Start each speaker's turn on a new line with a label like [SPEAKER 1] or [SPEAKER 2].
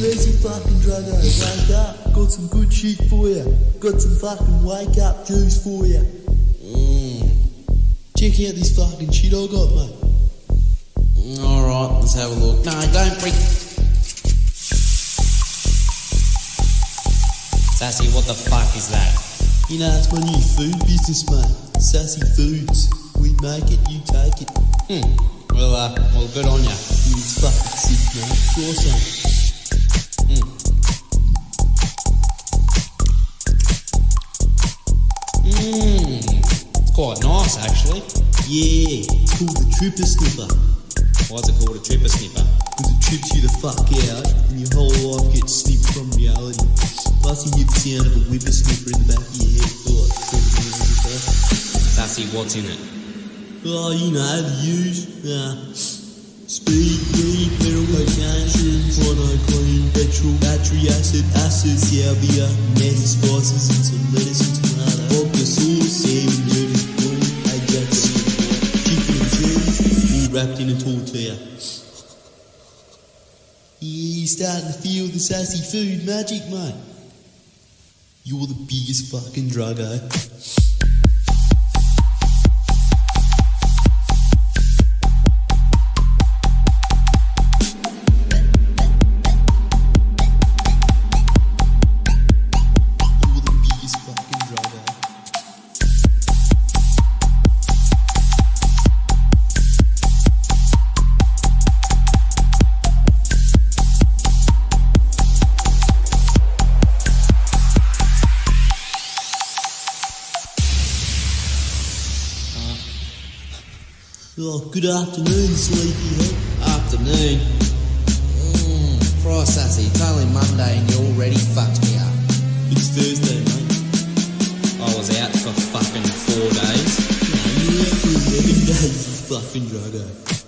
[SPEAKER 1] lazy fucking druggo, wake up. Got some good shit for ya. Got some fucking wake up juice for ya. Check out this fucking shit I got, mate.
[SPEAKER 2] Alright, let's have a look. No, don't break. Sassy, what the fuck is that?
[SPEAKER 1] You know, it's my new food business, mate. Sassy Foods. We make it, you take it.
[SPEAKER 2] Well, good on ya.
[SPEAKER 1] It's fucking sick, mate. Sure, son.
[SPEAKER 2] It's quite nice, actually.
[SPEAKER 1] Yeah, it's called the Tripper Snipper.
[SPEAKER 2] Why's it called a tripper snipper?
[SPEAKER 1] Because it trips you the fuck out and your whole life gets snipped from reality. Plus you hear the sound of a whippersnipper in the back of your head. Oh,
[SPEAKER 2] Sassy, what's in it?
[SPEAKER 1] oh, you know, the use. Speed, weed, metal, cocaine, shrooms, monoclean, petrol, battery acid, salvia, nasty spices, and some lettuce and tomato. Vodka sauce, salmon, dirty, corn, Ajax, chicken and cheese, all wrapped in a tortilla. Yeah, you're starting to feel the sassy food magic, mate. You're the biggest fucking druggo. Oh, good afternoon, sleepyhead.
[SPEAKER 2] Afternoon. Christ, Sassy, it's only Monday and you already fucked me up.
[SPEAKER 1] It's Thursday, mate.
[SPEAKER 2] I was out for fucking 4 days.
[SPEAKER 1] No, you're out for 11 days, you fucking druggo.